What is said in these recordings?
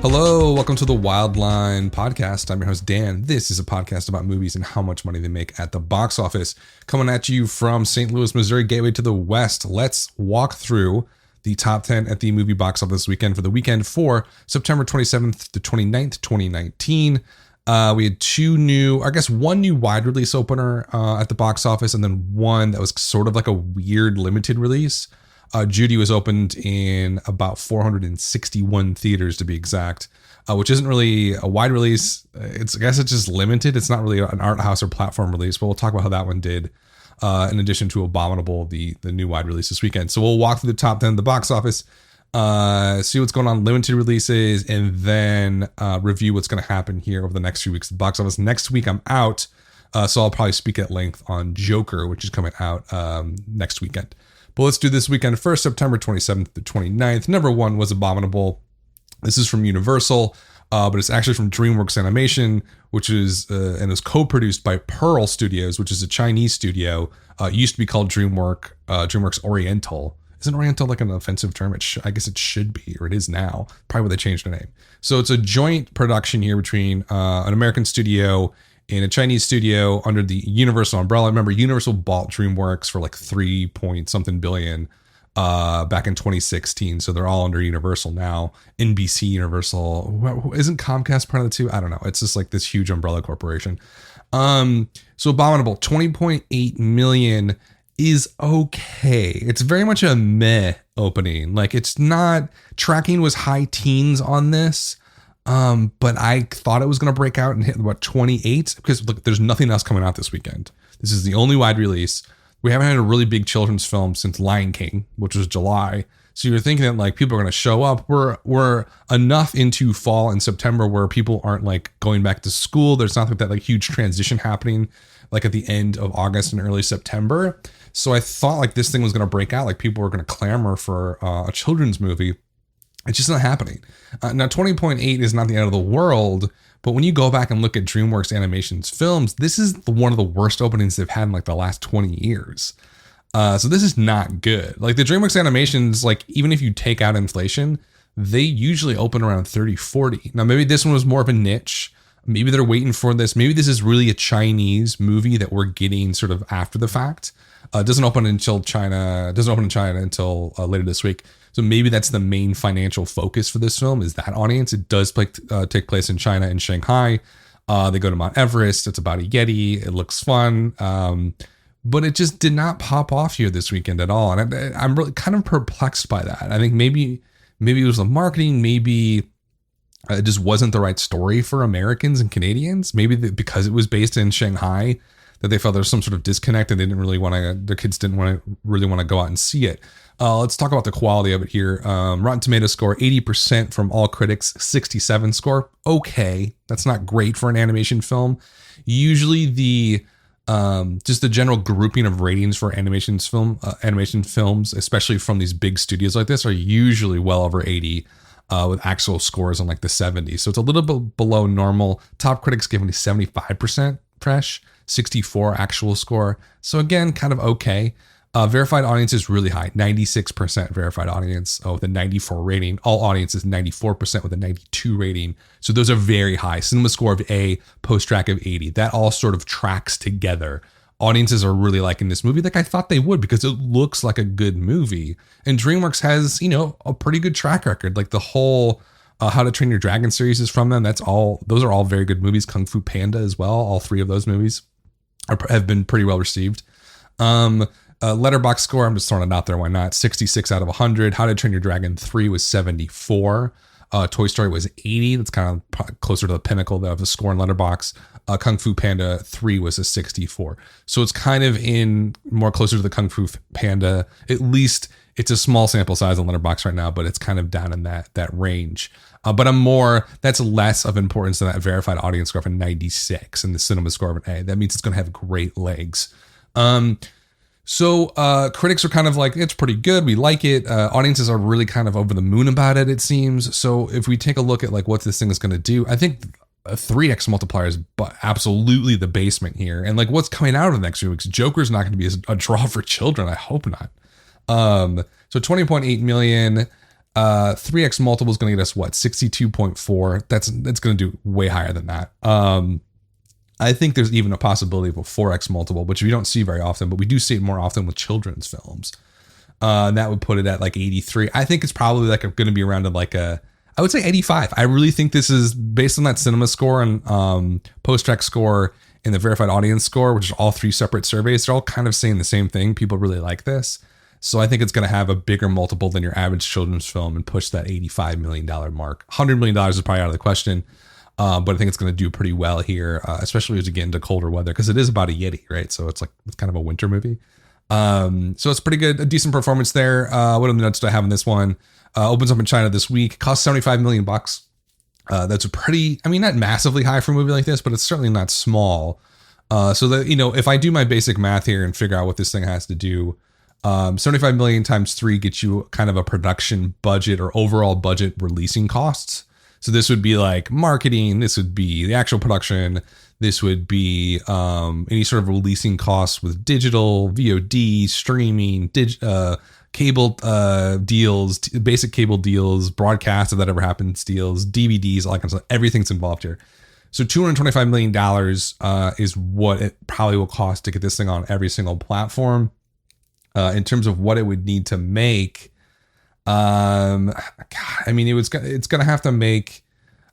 Hello, welcome to the Wildline podcast. I'm your host, Dan. This is a podcast about movies and how much money they make at the box office. Coming at you from St. Louis, Missouri, gateway to the West. Let's walk through the top 10 at the movie box office weekend for the weekend for September 27th to 29th, 2019. We had one new wide release opener at the box office, and then one that was sort of like a weird limited release. Judy was opened in about 461 theaters to be exact, which isn't really a wide release. I guess it's just limited. It's not really an art house or platform release, but we'll talk about how that one did in addition to Abominable, the new wide release this weekend. So we'll walk through the top 10 of the box office, see what's going on, limited releases, and then review what's going to happen here over the next few weeks at the box office. Next week I'm out, so I'll probably speak at length on Joker, which is coming out next weekend. But let's do this weekend first, September 27th to 29th. Number one was Abominable. This is from Universal, but it's actually from DreamWorks Animation, which is and is co-produced by Pearl Studios, which is a Chinese studio. It used to be called DreamWorks Oriental. Isn't Oriental like an offensive term? I guess it should be, or it is now. Probably where they changed the name. So it's a joint production here between an American studio and a Chinese studio under the Universal umbrella. Remember, Universal bought DreamWorks for like 3 point something billion back in 2016. So they're all under Universal now. NBC Universal. Isn't Comcast part of the two? I don't know. It's just like this huge umbrella corporation. So Abominable, 20.8 million is okay. It's very much a meh opening. Like, it's not, tracking was high teens on this. But I thought it was going to break out and hit about 28 because look, there's nothing else coming out this weekend. This is the only wide release. We haven't had a really big children's film since Lion King, which was July. So you're thinking that like people are going to show up. We're enough into fall and September where people aren't like going back to school. There's not like that like huge transition happening like at the end of August and early September. So I thought like this thing was going to break out. Like people were going to clamor for a children's movie. It's just not happening. Now, 20.8 is not the end of the world, but when you go back and look at DreamWorks Animation's films, this is one of the worst openings they've had in like the last 20 years. So this is not good. Like the DreamWorks Animations, like even if you take out inflation, they usually open around 30, 40. Now, maybe this one was more of a niche. Maybe they're waiting for this. Maybe this is really a Chinese movie that we're getting sort of after the fact. It doesn't open in China until later this week. So maybe that's the main financial focus for this film is that audience. It does take place in China and Shanghai. They go to Mount Everest. It's about a Yeti. It looks fun. But it just did not pop off here this weekend at all. And I'm really kind of perplexed by that. I think maybe it was the marketing. Maybe it just wasn't the right story for Americans and Canadians. Maybe because it was based in Shanghai that they felt there was some sort of disconnect and they didn't really their kids didn't really want to go out and see it. Let's talk about the quality of it here. Rotten Tomatoes score, 80% from all critics, 67 score. Okay, that's not great for an animation film. Usually just the general grouping of ratings for animation films, especially from these big studios like this, are usually well over 80 with actual scores in like the 70s. So it's a little bit below normal. Top critics giving it 75% fresh, 64 actual score. So again, kind of okay. Verified audience is really high, 96% verified audience with a 94 rating. All audience is 94% with a 92 rating. So those are very high. Cinema score of A, post-track of 80. That all sort of tracks together. Audiences are really liking this movie like I thought they would because it looks like a good movie. And DreamWorks has, a pretty good track record. Like the whole How to Train Your Dragon series is from them. Those are all very good movies. Kung Fu Panda as well. All three of those movies have been pretty well received. Letterboxd score, I'm just throwing it out there, why not? 66 out of 100. How to Train Your Dragon 3 was 74. Toy Story was 80. That's kind of closer to the pinnacle of the score in Letterboxd. Kung Fu Panda 3 was a 64. So it's kind of in more closer to the Kung Fu Panda. At least it's a small sample size on Letterboxd right now, but it's kind of down in that range. But that's less of importance than that verified audience score of a 96 and the cinema score of an A. That means it's going to have great legs. So critics are kind of like, it's pretty good. We like it. Audiences are really kind of over the moon about it, it seems. So if we take a look at like what this thing is going to do, I think a 3x multiplier is absolutely the basement here. And like what's coming out of the next few weeks, Joker's not going to be a draw for children. I hope not. So 20.8 million. 3x multiple is going to get us what, 62.4. That's going to do way higher than that. I think there's even a possibility of a 4x multiple, which we don't see very often, but we do see it more often with children's films. And that would put it at like 83. I think it's probably like going to be around like I would say 85. I really think this is based on that cinema score and post-track score and the verified audience score, which are all 3 separate surveys. They're all kind of saying the same thing. People really like this. So I think it's going to have a bigger multiple than your average children's film and push that $85 million mark. $100 million is probably out of the question. But I think it's going to do pretty well here, especially as you get into colder weather, because it is about a Yeti, right? So it's kind of a winter movie. So it's pretty good. A decent performance there. What other notes do I have in this one? Opens up in China this week. Costs $75 million. That's a pretty, I mean, not massively high for a movie like this, but it's certainly not small. So that, if I do my basic math here and figure out what this thing has to do, 75 million times 3 gets you kind of a production budget or overall budget releasing costs. So this would be like marketing. This would be the actual production. This would be any sort of releasing costs with digital, VOD, streaming, cable deals, basic cable deals, broadcast if that ever happens, deals, DVDs, all that kind of stuff. Everything's involved here. So $225 million is what it probably will cost to get this thing on every single platform. In terms of what it would need to make, God, I mean, it's going to have to make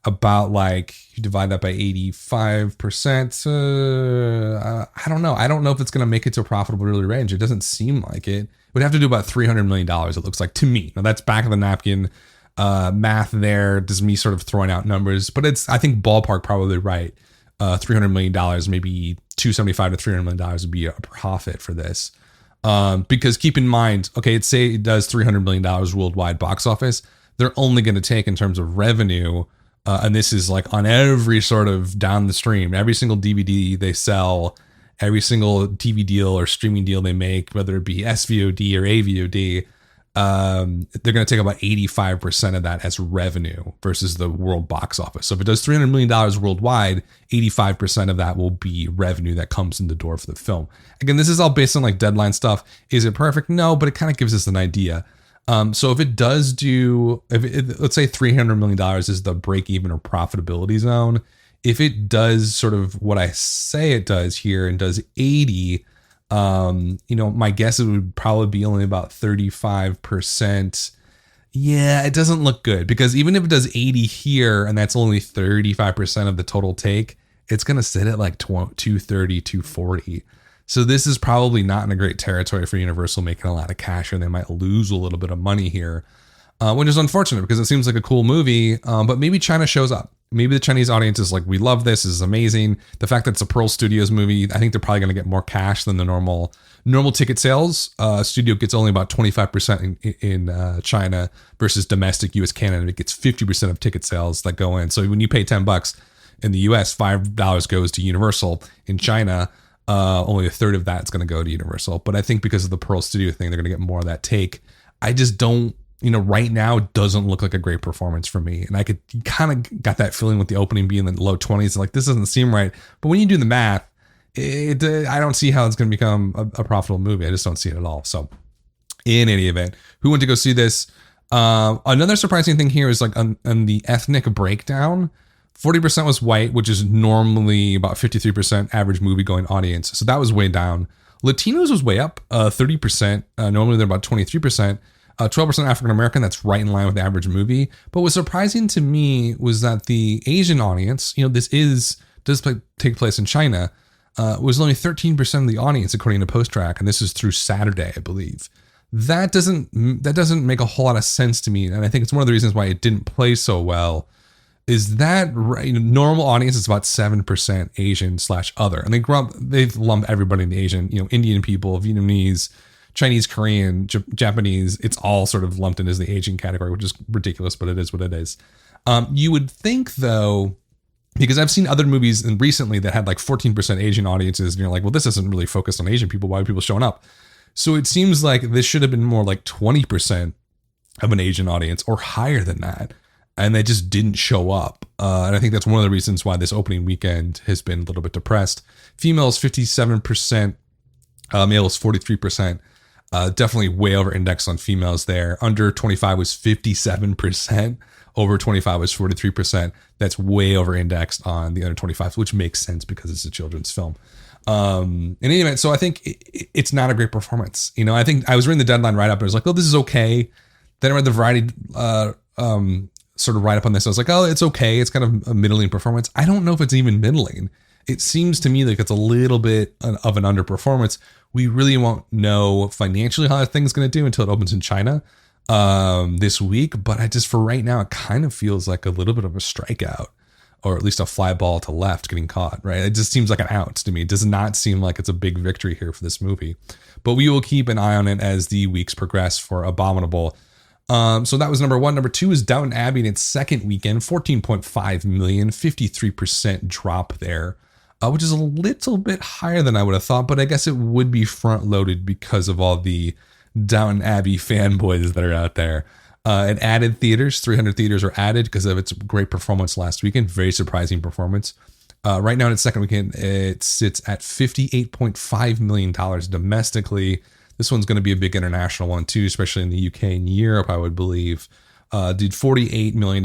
about like, you divide that by 85%. I don't know. I don't know if it's going to make it to a profitable range. It doesn't seem like it. It would have to do about $300 million, it looks like to me. Now that's back of the napkin math there. Just me sort of throwing out numbers, but I think ballpark probably right. $300 million, maybe $275 to $300 million would be a profit for this. Because keep in mind, okay, let's say it does $300 million worldwide box office. They're only going to take in terms of revenue. And this is like on every sort of down the stream, every single DVD they sell, every single TV deal or streaming deal they make, whether it be SVOD or AVOD, they're going to take about 85% of that as revenue versus the world box office. So if it does $300 million worldwide, 85% of that will be revenue that comes in the door for the film. Again, this is all based on like deadline stuff. Is it perfect? No, but it kind of gives us an idea. So if it does do, let's say $300 million is the break even or profitability zone. If it does sort of what I say it does here and does 80, my guess it would probably be only about 35%. Yeah, it doesn't look good because even if it does 80 here and that's only 35% of the total take, it's going to sit at like 230, 240. So this is probably not in a great territory for Universal making a lot of cash, and they might lose a little bit of money here, which is unfortunate because it seems like a cool movie, but maybe China shows up. Maybe the Chinese audience is like, we love this. This is amazing. The fact that it's a Pearl Studios movie, I think they're probably going to get more cash than the normal ticket sales. Studio gets only about 25% in China versus domestic US Canada. It gets 50% of ticket sales that go in. So when you pay $10 in the US, $5 goes to Universal. In China, only a third of that's going to go to Universal. But I think because of the Pearl Studio thing, they're going to get more of that take. I just don't, right now it doesn't look like a great performance for me. And I kind of got that feeling with the opening being in the low 20s. Like, this doesn't seem right. But when you do the math, I don't see how it's going to become a profitable movie. I just don't see it at all. So in any event, who went to go see this? Another surprising thing here is like on the ethnic breakdown, 40% was white, which is normally about 53% average movie going audience. So that was way down. Latinos was way up, 30%. Normally they're about 23%. 12% African American. That's right in line with the average movie. But what's surprising to me was that the Asian audience, this does take place in China, was only 13% of the audience according to Post Track, and this is through Saturday, I believe. That doesn't make a whole lot of sense to me, and I think it's one of the reasons why it didn't play so well. Is that normal audience is about 7% Asian/other, and they've lumped everybody in the Asian, Indian people, Vietnamese, Chinese, Korean, Japanese. It's all sort of lumped in as the Asian category, which is ridiculous, but it is what it is. You would think though, because I've seen other movies recently that had like 14% Asian audiences, and you're like, well, this isn't really focused on Asian people. Why are people showing up? So it seems like this should have been more like 20% of an Asian audience or higher than that. And they just didn't show up. And I think that's one of the reasons why this opening weekend has been a little bit depressed. Females, 57%. Males, 43%. Definitely way over indexed on females there. Under 25 was 57%. Over 25 was 43%. That's way over indexed on the under 25s, which makes sense because it's a children's film. In any event, so I think it's not a great performance. You know, I think I was reading the Deadline write up and I was like, oh, this is okay. Then I read the Variety sort of write up on this. I was like, oh, it's okay. It's kind of a middling performance. I don't know if it's even middling. It seems to me like it's a little bit of an underperformance. We really won't know financially how that thing's going to do until it opens in China this week. But I just, for right now, it kind of feels like a little bit of a strikeout, or at least a fly ball to left getting caught, right? It just seems like an out to me. It does not seem like it's a big victory here for this movie. But we will keep an eye on it as the weeks progress for Abominable. So that was number one. Number two is Downton Abbey in its second weekend, 14.5 million, 53% drop there, which is a little bit higher than I would have thought, but I guess it would be front loaded because of all the Downton Abbey fanboys that are out there. It added theaters, 300 theaters were added because of its great performance last weekend. Very surprising performance. Right now in its second weekend, it sits at $58.5 million domestically. This one's going to be a big international one too, especially in the UK and Europe, I would believe. Did $48 million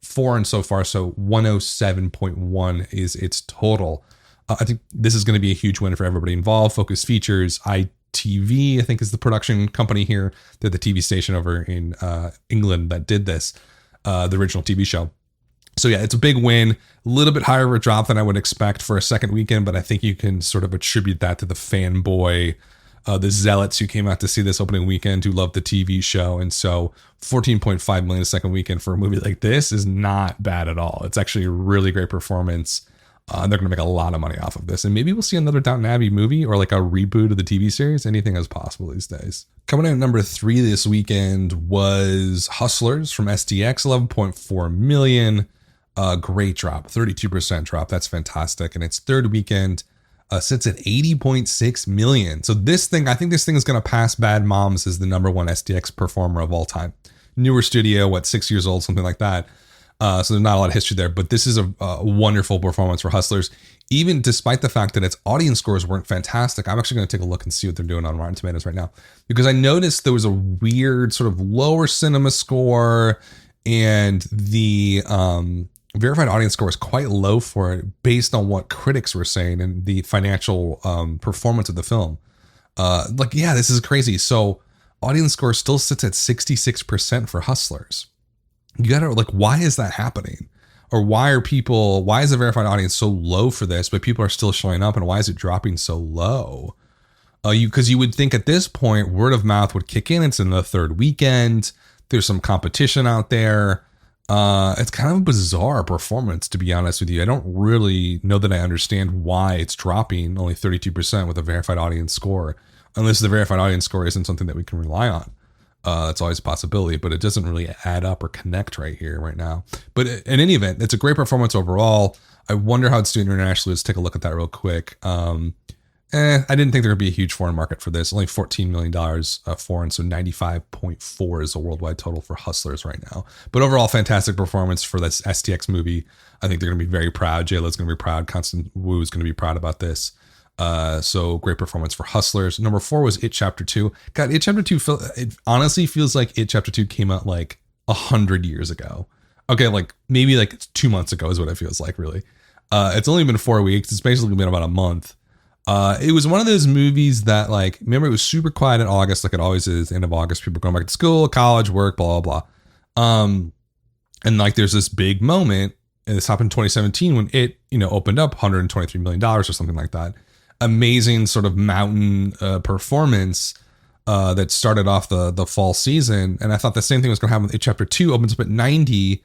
foreign so far, so 107.1 is its total. I think this is going to be a huge win for everybody involved. Focus Features, ITV, I think is the production company here. They're the TV station over in England that did this, the original TV show. So yeah, it's a big win. A little bit higher of a drop than I would expect for a second weekend, but I think you can sort of attribute that to the fanboy, the zealots who came out to see this opening weekend who loved the TV show. And so 14.5 million a second weekend for a movie like this is not bad at all. It's actually a really great performance. They're going to make a lot of money off of this. And maybe we'll see another Downton Abbey movie or like a reboot of the TV series. Anything is possible these days. Coming in at number 3 this weekend was Hustlers from STX, 11.4 million. Great drop, 32% drop. That's fantastic. And its third weekend sits at 80.6 million. So this thing, I think this thing is going to pass Bad Moms as the number one STX performer of all time. Newer studio, 6 years old, something like that. So there's not a lot of history there, but this is a wonderful performance for Hustlers. Even despite the fact that its audience scores weren't fantastic, I'm actually going to take a look and see what they're doing on Rotten Tomatoes right now, because I noticed there was a weird sort of lower cinema score, and the verified audience score was quite low for it based on what critics were saying and the financial performance of the film. This is crazy. So audience score still sits at 66% for Hustlers. You gotta, why is that happening? Or why is the verified audience so low for this, but people are still showing up, and why is it dropping so low? Because you would think at this point, word of mouth would kick in. It's in the third weekend. There's some competition out there. It's kind of a bizarre performance, to be honest with you. I don't really know that I understand why it's dropping only 32% with a verified audience score, unless the verified audience score isn't something that we can rely on. It's always a possibility, but it doesn't really add up or connect right now. But in any event, it's a great performance overall. I wonder how it's doing internationally. Let's take a look at that real quick. I didn't think there would be a huge foreign market for this. Only $14 million foreign, so 95.4 is the worldwide total for Hustlers right now. But overall, fantastic performance for this STX movie. I think they're going to be very proud. J-Lo's going to be proud. Constant Wu is going to be proud about this. So great performance for Hustlers. Number 4 was It Chapter 2. God, It Chapter 2, it honestly feels like It Chapter 2 came out 100 years ago. Okay, maybe 2 months ago is what it feels like, really. It's only been 4 weeks. It's basically been about a month. It was one of those movies that remember, it was super quiet in August, like it always is, end of August, people going back to school, college, work, blah, blah, blah. And there's this big moment, and this happened in 2017 when it, opened up $123 million or something like that. Amazing sort of mountain performance that started off the fall season. And I thought the same thing was going to happen with It Chapter 2, opens up at 90.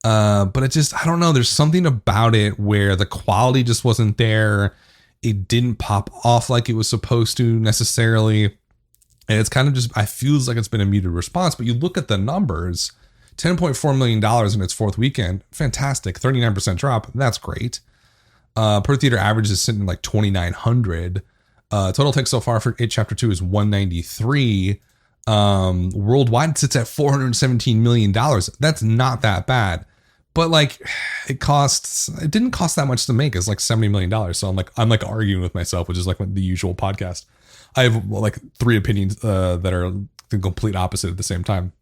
But it just, I don't know, there's something about it where the quality just wasn't there. It didn't pop off like it was supposed to necessarily. And it's kind of just, I feels like it's been a muted response. But you look at the numbers, $10.4 million in its fourth weekend. Fantastic. 39% drop. That's great. Per theater average is sitting like 2,900. Total take so far for It Chapter 2 is 193. Worldwide it sits at $417 million. That's not that bad. But it didn't cost that much to make. It's $70 million. So I'm arguing with myself, which is the usual podcast. I have like three opinions that are the complete opposite at the same time.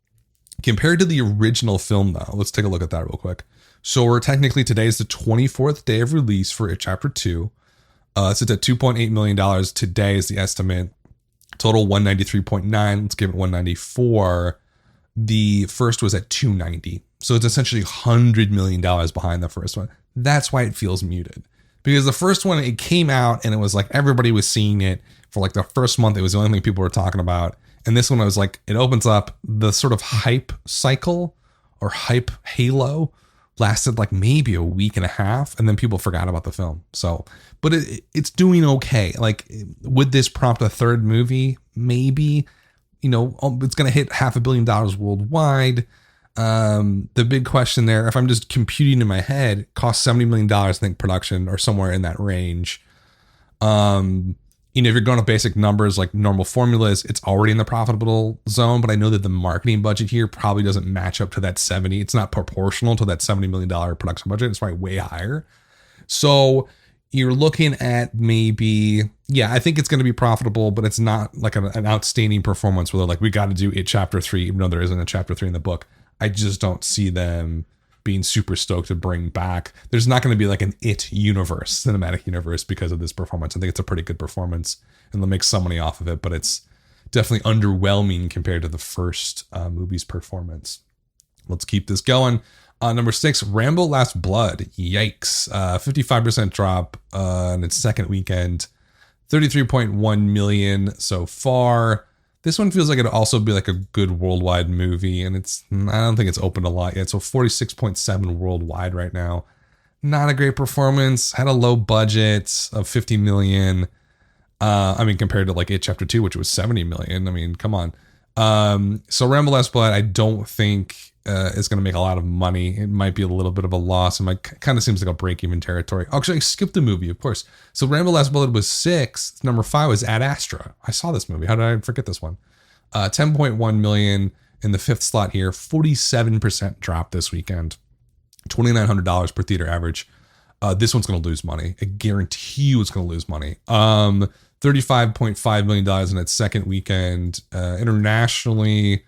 Compared to the original film, though, let's take a look at that real quick. So we're technically, today is the 24th day of release for It Chapter 2. So it's at $2.8 million. Today is the estimate. Total 193.9. Let's give it 194. The first was at 290. So it's essentially $100 million behind the first one. That's why it feels muted. Because the first one, it came out and it was like everybody was seeing it for like the first month. It was the only thing people were talking about. And this one, I was like, it opens up, the sort of hype cycle or hype halo lasted like maybe a week and a half, and then people forgot about the film. So, but it's doing okay. Like, would this prompt a third movie? Maybe. You know, it's going to hit $500 million worldwide. The big question there, if I'm just computing in my head, cost $70 million, I think, production, or somewhere in that range. You know, if you're going to basic numbers like normal formulas, it's already in the profitable zone, but I know that the marketing budget here probably doesn't match up to that 70. It's not proportional to that $70 million production budget. It's probably way higher. So you're looking at maybe, yeah, I think it's going to be profitable, but it's not like an outstanding performance where they're like, we got to do It Chapter 3, even though there isn't a Chapter 3 in the book. I just don't see them being super stoked to bring back. There's not going to be like an It universe, cinematic universe, because of this performance. I think it's a pretty good performance and they'll make some money off of it, but it's definitely underwhelming compared to the first movie's performance. Let's keep this going. Number 6, Rambo Last Blood. Yikes. 55% drop in its second weekend. 33.1 million so far. This one feels like it'd also be like a good worldwide movie, and I don't think it's opened a lot yet. So 46.7 worldwide right now. Not a great performance. Had a low budget of 50 million. I mean, compared to like It Chapter 2, which was 70 million. I mean, come on. So Rambo Last Blood, I don't think is going to make a lot of money. It might be a little bit of a loss. It might kind of seems like a break-even territory. Actually, I skipped the movie, of course. So Rambo Last Blood was 6. Number 5 was Ad Astra. I saw this movie. How did I forget this one? 10.1 million in the 5th slot here. 47% drop this weekend. $2,900 per theater average. This one's going to lose money. I guarantee you it's going to lose money. $35.5 million in its second weekend. Internationally,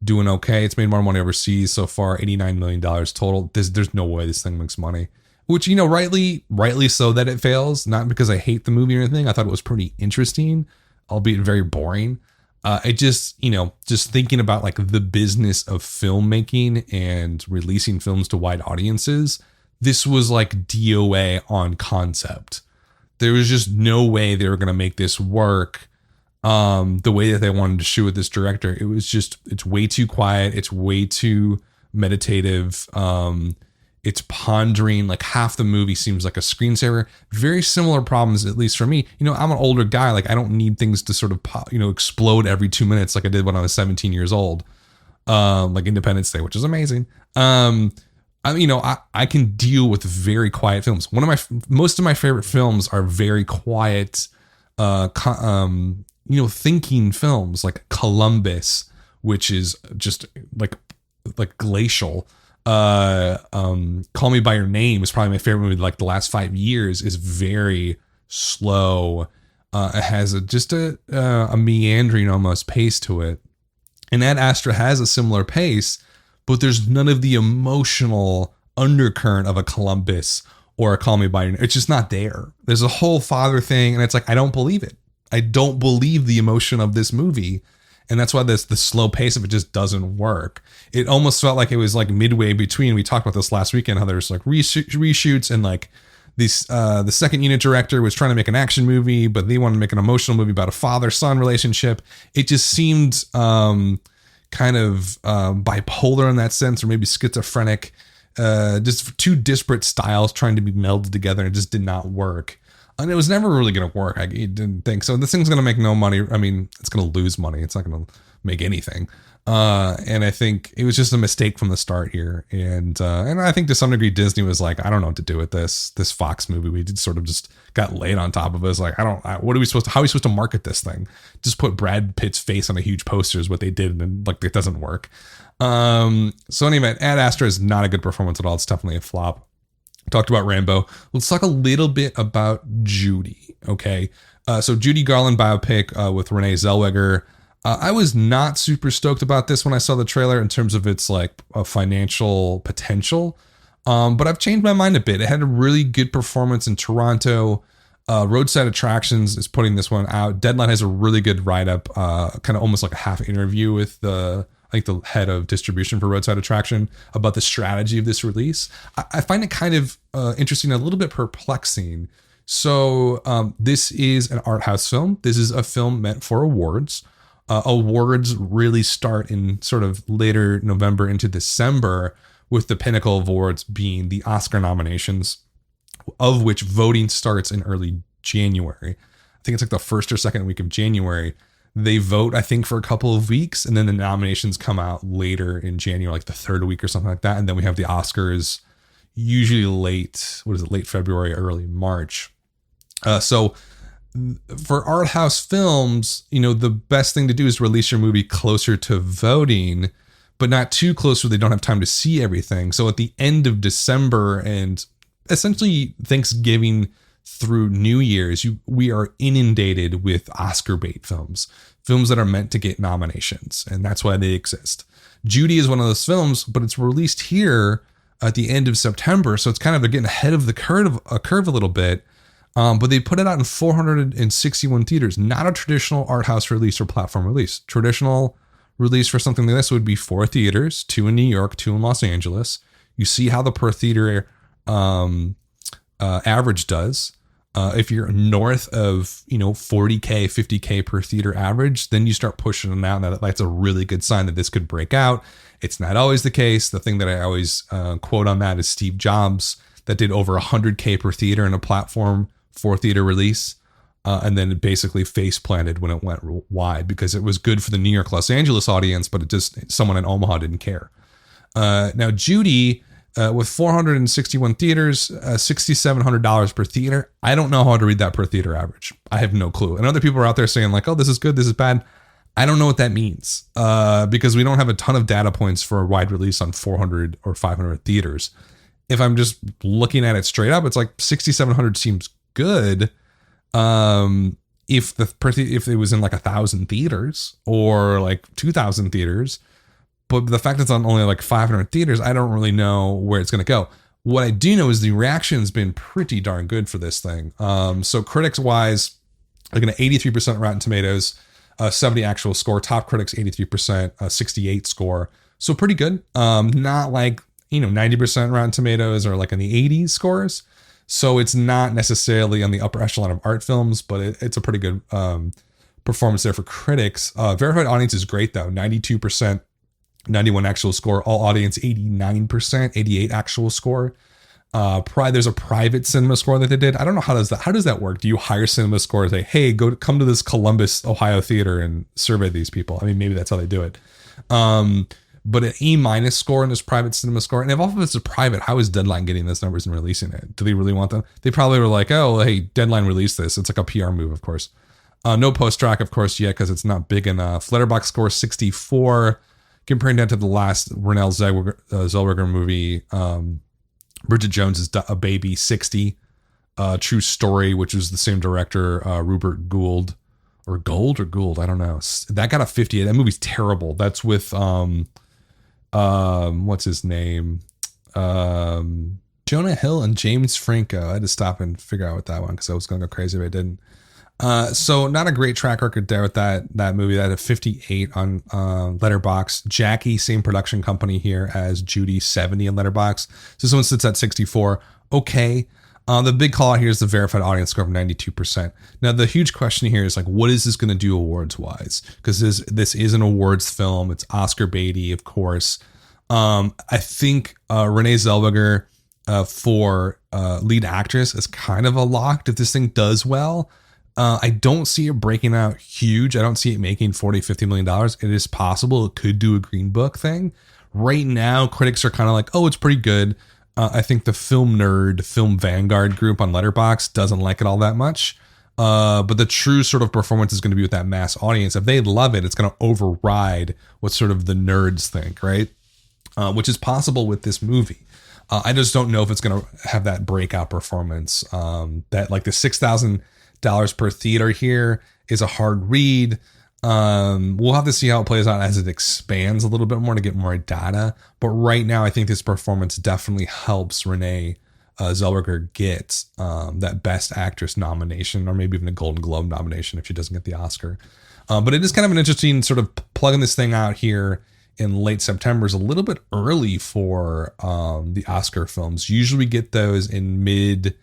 doing okay. It's made more money overseas so far. $89 million total. There's no way this thing makes money. Which, you know, rightly so that it fails. Not because I hate the movie or anything. I thought it was pretty interesting, albeit very boring. It just, you know, just thinking about like the business of filmmaking and releasing films to wide audiences, this was like DOA on concept. There was just no way they were going to make this work the way that they wanted to shoot with this director. It was just, it's way too quiet. It's way too meditative. It's pondering. Like half the movie seems like a screensaver. Very similar problems, at least for me. You know, I'm an older guy. Like I don't need things to sort of pop, you know, explode every 2 minutes like I did when I was 17 years old. Like Independence Day, which is amazing. I can deal with very quiet films. Most of my favorite films are very quiet, thinking films like Columbus, which is just like glacial. Call Me by Your Name is probably my favorite movie. Like the last 5 years is very slow. It has a meandering almost pace to it. And Ad Astra has a similar pace, but there's none of the emotional undercurrent of a Columbus or a Call Me by Your Name. It's just not there. There's a whole father thing, and it's like, I don't believe it. I don't believe the emotion of this movie. And that's why the slow pace of it just doesn't work. It almost felt like it was like midway between. We talked about this last weekend, how there's like reshoots and like these, the second unit director was trying to make an action movie, but they wanted to make an emotional movie about a father-son relationship. It just seemed kind of bipolar in that sense, or maybe schizophrenic. Just two disparate styles trying to be melded together, and it just did not work. And it was never really going to work. I didn't think so. This thing's going to make no money. I mean, it's going to lose money. It's not going to make anything. And I think it was just a mistake from the start here. And I think to some degree Disney was like, I don't know what to do with this Fox movie. We sort of just got laid on top of us. Like, how are we supposed to market this thing? Just put Brad Pitt's face on a huge poster is what they did. And like, it doesn't work. So anyway, Ad Astra is not a good performance at all. It's definitely a flop. Talked about Rambo. Let's talk a little bit about Judy. Okay. So Judy Garland biopic with Renee Zellweger. I was not super stoked about this when I saw the trailer in terms of its like a financial potential. But I've changed my mind a bit. It had a really good performance in Toronto. Roadside Attractions is putting this one out. Deadline has a really good write-up, kind of almost like a half interview with the head of distribution for Roadside Attraction about the strategy of this release. I find it kind of interesting, a little bit perplexing. So this is an art house film. This is a film meant for awards. Awards really start in sort of later November into December, with the pinnacle of awards being the Oscar nominations, of which voting starts in early January. I think it's like the first or second week of January. They vote, I think, for a couple of weeks, and then the nominations come out later in January, like the third week or something like that. And then we have the Oscars usually late February, early March. So for art house films, the best thing to do is release your movie closer to voting, but not too close where they don't have time to see everything. So at the end of December and essentially Thanksgiving through New Year's, we are inundated with Oscar bait films that are meant to get nominations, and that's why they exist. Judy is one of those films, but it's released here at the end of September, so it's kind of they're getting ahead of the curve a little bit. But they put it out in 461 theaters, not a traditional art house release or platform release. Traditional release for something like this would be 4 theaters, 2 in New York, 2 in Los Angeles. You see how the per theater average does. If you're north of 40K, 50K per theater average, then you start pushing them out. Now that's a really good sign that this could break out. It's not always the case. The thing that I always quote on that is Steve Jobs, that did over 100K per theater in a platform 4 theater release. And then it basically face planted when it went wide because it was good for the New York, Los Angeles audience, but someone in Omaha didn't care. Now Judy, with 461 theaters, $6,700 per theater. I don't know how to read that per theater average. I have no clue. And other people are out there saying like, oh, this is good, this is bad. I don't know what that means because we don't have a ton of data points for a wide release on 400 or 500 theaters. If I'm just looking at it straight up, it's like 6,700 seems good. If it was in like 1,000 theaters or like 2,000 theaters, but the fact that it's on only like 500 theaters, I don't really know where it's going to go. What I do know is the reaction's been pretty darn good for this thing. So critics wise, like an 83% Rotten Tomatoes, 70 actual score, top critics 83%, 68 score. So pretty good. Not like 90% Rotten Tomatoes or like in the 80s scores. So it's not necessarily on the upper echelon of art films, but it's a pretty good performance there for critics. Verified audience is great though. 92%, 91 actual score. All audience 89%, 88 actual score. There's a private cinema score that they did. I don't know how does that work? Do you hire cinema score and say, hey, come to this Columbus, Ohio theater and survey these people? I mean, maybe that's how they do it. But an E- score in this private cinema score. And if all of it's a private, how is Deadline getting those numbers and releasing it? Do they really want them? They probably were like, oh, hey, Deadline released this. It's like a PR move, of course. No post-track, of course, yet because it's not big enough. Letterboxd score 64. Comparing that to the last Renee Zellweger movie, Bridget Jones is a Baby, 60. True Story, which was the same director, Rupert Gould. Or Gold or Gould, I don't know. That got a 58. That movie's terrible. That's with... what's his name? Jonah Hill and James Franco. I had to stop and figure out what that one because I was going to go crazy if I didn't. So not a great track record there with that movie. That had a 58 on Letterboxd. Jackie, same production company here as Judy, 70 on Letterboxd. So someone sits at 64. Okay. The big call out here is the verified audience score of 92%. Now, the huge question here is like, what is this going to do awards wise? Because this is an awards film. It's Oscar baity, of course. I think Renee Zellweger for lead actress is kind of a lock if this thing does well. I don't see it breaking out huge. I don't see it making $40-50 million. It is possible it could do a Green Book thing. Right now, critics are kind of like, oh, it's pretty good. I think the Film Vanguard group on Letterboxd doesn't like it all that much. But the true sort of performance is going to be with that mass audience. If they love it, it's going to override what sort of the nerds think, right? Which is possible with this movie. I just don't know if it's going to have that breakout performance. That like the $6,000 per theater here is a hard read. We'll have to see how it plays out as it expands a little bit more to get more data. But right now, I think this performance definitely helps Renee Zellweger get that Best Actress nomination, or maybe even a Golden Globe nomination if she doesn't get the Oscar. But it is kind of an interesting sort of plugging this thing out here in late September is a little bit early for the Oscar films. Usually we get those in mid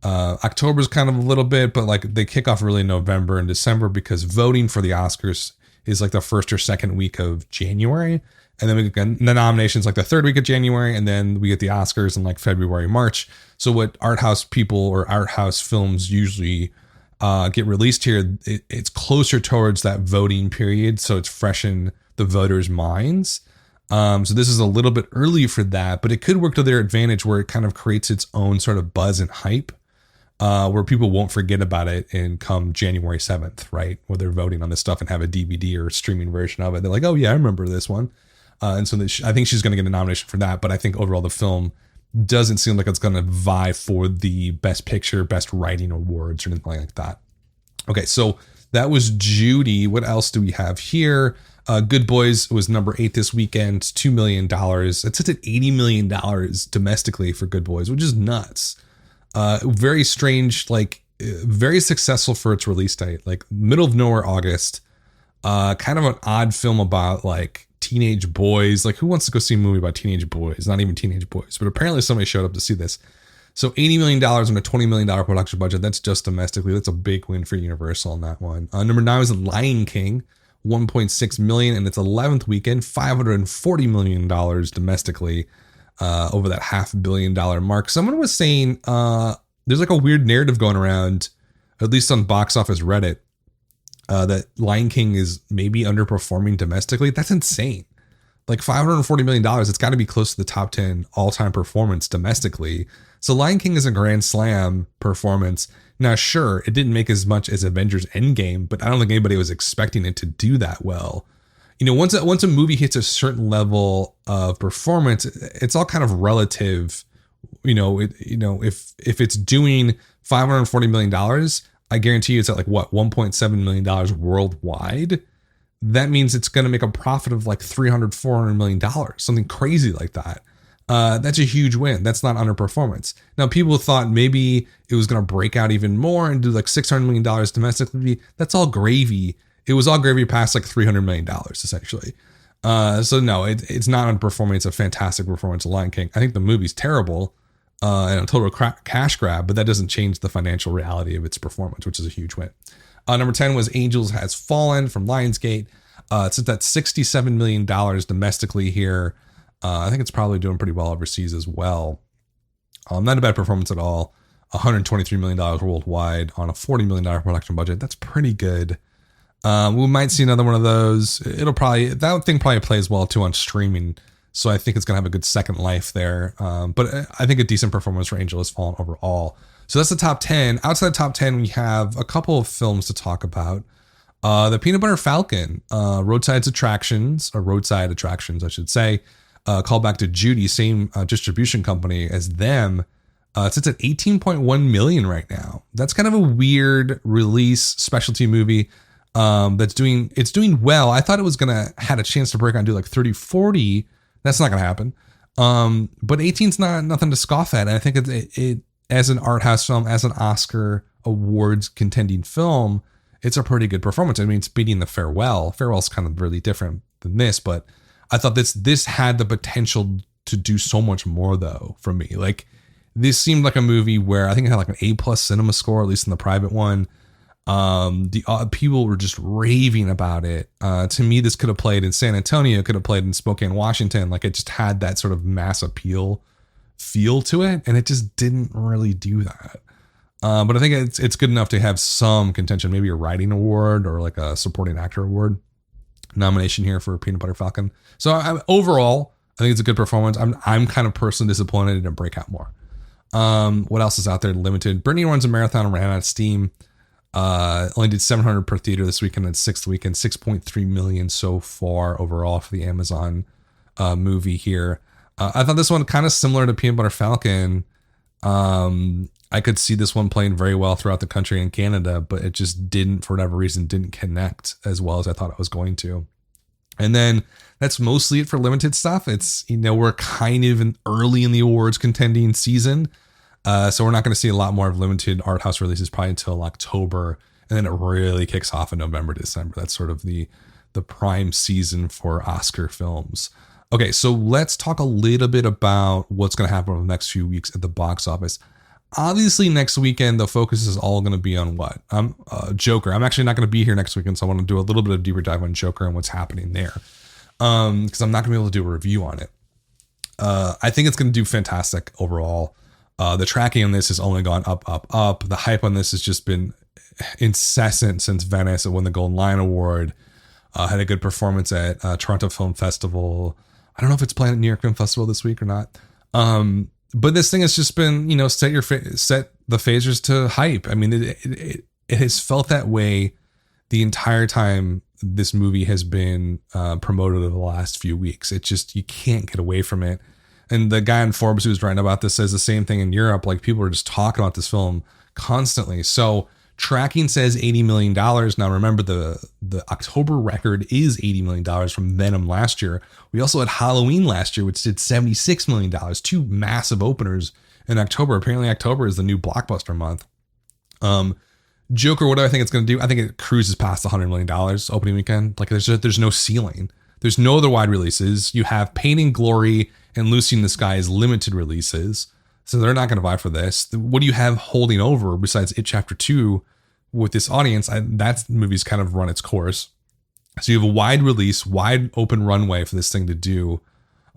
October is kind of a little bit, but like they kick off really in November and December because voting for the Oscars is like the first or second week of January. And then we get the nominations like the third week of January, and then we get the Oscars in like February, March. So what art house people or art house films usually get released here, it's closer towards that voting period. So it's fresh in the voters' minds. So this is a little bit early for that, but it could work to their advantage where it kind of creates its own sort of buzz and hype, where people won't forget about it and come January 7th, right? Where they're voting on this stuff and have a DVD or a streaming version of it. They're like, oh yeah, I remember this one. And so I think she's going to get a nomination for that. But I think overall the film doesn't seem like it's going to vie for the Best Picture, Best Writing awards or anything like that. Okay, so that was Judy. What else do we have here? Good Boys was number 8 this weekend, $2 million. It's at $80 million domestically for Good Boys, which is nuts. Very strange, like very successful for its release date, like middle of nowhere, August. Kind of an odd film about like teenage boys. Like who wants to go see a movie about teenage boys? Not even teenage boys, but apparently somebody showed up to see this. So $80 million on a $20 million production budget. That's just domestically. That's a big win for Universal on that one. Number 9 was Lion King, $1.6 million, and its 11th weekend, $540 million domestically, over that $500 million mark. Someone was saying there's like a weird narrative going around, at least on Box Office Reddit, that Lion King is maybe underperforming domestically. That's insane. Like $540 million, it's got to be close to the top 10 all-time performance domestically. So Lion King is a grand slam performance. Now, sure, it didn't make as much as Avengers Endgame, but I don't think anybody was expecting it to do that well. You know, once a movie hits a certain level of performance, it's all kind of relative. If it's doing $540 million, I guarantee you it's at like what, $1.7 million worldwide. That means it's going to make a profit of like $300-400 million, something crazy like that. That's a huge win. That's not underperformance. Now, people thought maybe it was going to break out even more and do like $600 million domestically. That's all gravy. It was all gravy past like $300 million, essentially. So no, it's not underperforming. It's a fantastic performance of Lion King. I think the movie's terrible and a total cash grab, but that doesn't change the financial reality of its performance, which is a huge win. Number 10 was Angels Has Fallen from Lionsgate. It's at that $67 million domestically here. I think it's probably doing pretty well overseas as well. Not a bad performance at all. $123 million worldwide on a $40 million production budget. That's pretty good. We might see another one of those. That thing probably plays well too on streaming. So I think it's going to have a good second life there. But I think a decent performance for Angel Has Fallen overall. So that's the top 10. Outside the top 10, we have a couple of films to talk about. The Peanut Butter Falcon, Roadside Attractions, I should say. Call back to Judy, same distribution company as them. It's at 18.1 million right now. That's kind of a weird release specialty movie. It's doing well. I thought it was gonna had a chance to break out and do like 30-40. That's not gonna happen. But 18's nothing to scoff at. And I think it as an art house film, as an Oscar awards contending film, it's a pretty good performance. I mean, it's beating The Farewell. Farewell's kind of really different than this, but I thought this had the potential to do so much more though for me. Like this seemed like a movie where I think it had like an A+ cinema score, at least in the private one. The people were just raving about it. To me, this could have played in San Antonio, could have played in Spokane, Washington. Like it just had that sort of mass appeal feel to it, and it just didn't really do that. But I think it's good enough to have some contention, maybe a writing award or like a supporting actor award nomination here for Peanut Butter Falcon. So overall, I think it's a good performance. I'm kind of personally disappointed it didn't break out more. What else is out there? Limited. Brittany runs a marathon and ran out of steam. Only did 700 per theater this weekend and 6th weekend, 6.3 million so far overall for the Amazon movie here. I thought this one kind of similar to Peanut Butter Falcon. I could see this one playing very well throughout the country and Canada, but it just didn't, for whatever reason, didn't connect as well as I thought it was going to. And then that's mostly it for limited stuff. It's, we're kind of early in the awards contending season. So we're not going to see a lot more of limited art house releases probably until October. And then it really kicks off in November, December. That's sort of the prime season for Oscar films. Okay, so let's talk a little bit about what's going to happen over the next few weeks at the box office. Obviously, next weekend, the focus is all going to be on what? Joker. I'm actually not going to be here next weekend, so I want to do a little bit of deeper dive on Joker and what's happening there. Because I'm not going to be able to do a review on it. I think it's going to do fantastic overall. The tracking on this has only gone up, up, up. The hype on this has just been incessant since Venice. It won the Golden Lion Award. Had a good performance at Toronto Film Festival. I don't know if it's playing at New York Film Festival this week or not. But this thing has just been, set the phasers to hype. I mean, it has felt that way the entire time this movie has been promoted over the last few weeks. It just, you can't get away from it. And the guy in Forbes who's writing about this says the same thing in Europe. Like, people are just talking about this film constantly. So tracking says $80 million. Now, remember, the October record is $80 million from Venom last year. We also had Halloween last year, which did $76 million. Two massive openers in October. Apparently, October is the new blockbuster month. Joker, what do I think it's going to do? I think it cruises past $100 million opening weekend. Like, there's no ceiling. There's no other wide releases. You have Pain and Glory and Lucy in the Sky as limited releases. So they're not going to vie for this. What do you have holding over besides It Chapter 2 with this audience? That movie's kind of run its course. So you have a wide release, wide open runway for this thing to do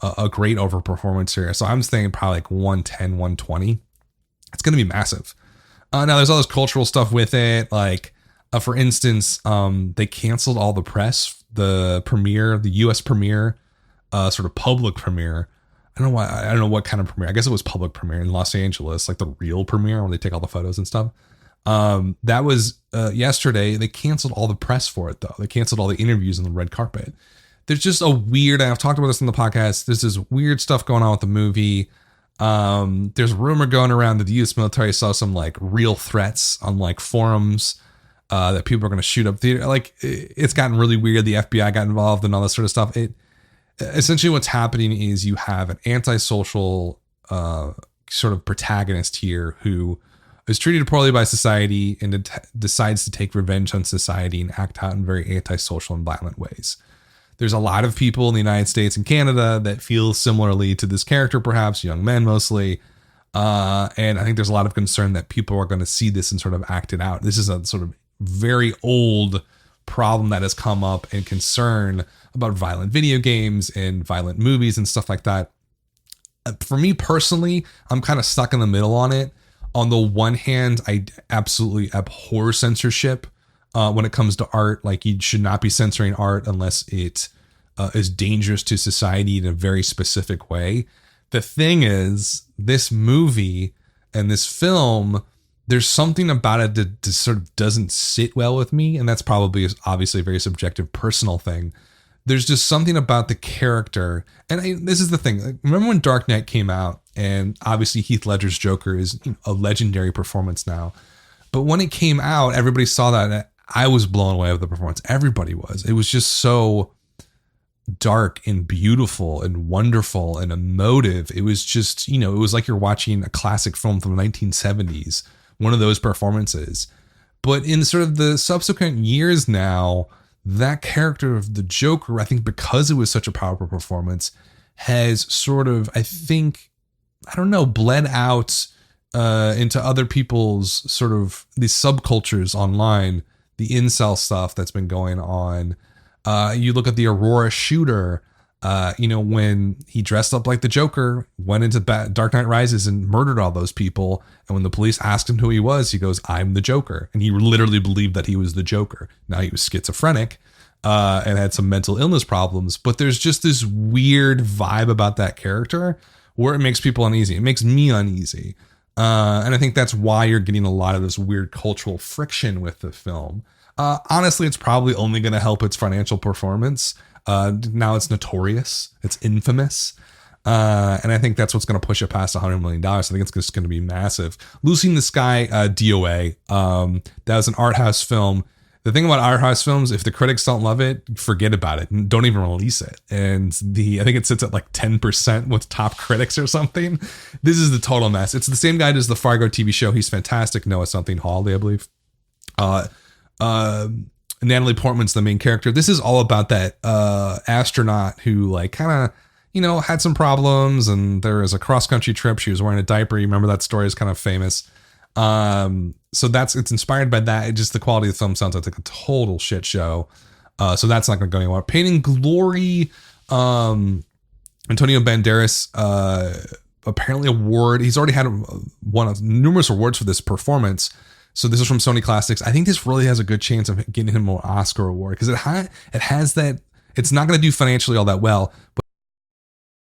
a great overperformance here. So I'm thinking probably like 110, 120. It's going to be massive. Now there's all this cultural stuff with it. Like, for instance, they canceled all the press, the premiere, the US premiere, sort of public premiere. I don't know why. I don't know what kind of premiere. I guess it was public premiere in Los Angeles, like the real premiere where they take all the photos and stuff. That was yesterday. They canceled all the press for it, though. They canceled all the interviews on the red carpet. There's just a weird, and I've talked about this in the podcast, there's this weird stuff going on with the movie. There's a rumor going around that the U.S. military saw some like real threats on like forums that people are going to shoot up theater. Like, it's gotten really weird. The FBI got involved and all this sort of stuff. Essentially what's happening is you have an antisocial sort of protagonist here who is treated poorly by society and decides to take revenge on society and act out in very antisocial and violent ways. There's a lot of people in the United States and Canada that feel similarly to this character, perhaps young men mostly. And I think there's a lot of concern that people are going to see this and sort of act it out. This is a sort of very old problem that has come up and concern about violent video games and violent movies and stuff like that. For me personally, I'm kind of stuck in the middle on it. On the one hand, I absolutely abhor censorship when it comes to art. Like, you should not be censoring art unless it is dangerous to society in a very specific way. The thing is, this movie and this film, there's something about it that sort of doesn't sit well with me. And that's probably obviously a very subjective personal thing. There's just something about the character. And this is the thing. Like, remember when Dark Knight came out, and obviously Heath Ledger's Joker is a legendary performance now. But when it came out, everybody saw that. And I was blown away with the performance. Everybody was. It was just so dark and beautiful and wonderful and emotive. It was just, it was like you're watching a classic film from the 1970s. One of those performances. But in sort of the subsequent years now, that character of the Joker, I think because it was such a powerful performance, has sort of, bled out into other people's sort of these subcultures online, the incel stuff that's been going on. You look at the Aurora shooter, when he dressed up like the Joker, went into Dark Knight Rises and murdered all those people. And when the police asked him who he was, he goes, "I'm the Joker." And he literally believed that he was the Joker. Now, he was schizophrenic and had some mental illness problems. But there's just this weird vibe about that character where it makes people uneasy. It makes me uneasy. And I think that's why you're getting a lot of this weird cultural friction with the film. Honestly, it's probably only going to help its financial performance. Now it's notorious. It's infamous. And I think that's what's going to push it past $100 million. I think it's just going to be massive. Lucy in the Sky, DOA. That was an art house film. The thing about art house films, if the critics don't love it, forget about it. Don't even release it. And I think it sits at like 10% with top critics or something. This is the total mess. It's the same guy who does the Fargo TV show. He's fantastic. Noah something Hawley, I believe. Natalie Portman's the main character. This is all about that astronaut who like kind of, had some problems, and there was a cross-country trip. She was wearing a diaper. You remember that story is kind of famous. So it's inspired by that. It just, the quality of the film sounds like a total shit show. So that's not going to go anywhere. Pain and Glory, Antonio Banderas, apparently award. He's already had one of numerous awards for this performance. So this is from Sony Classics. I think this really has a good chance of getting him an Oscar award, because it has that. It's not going to do financially all that well, but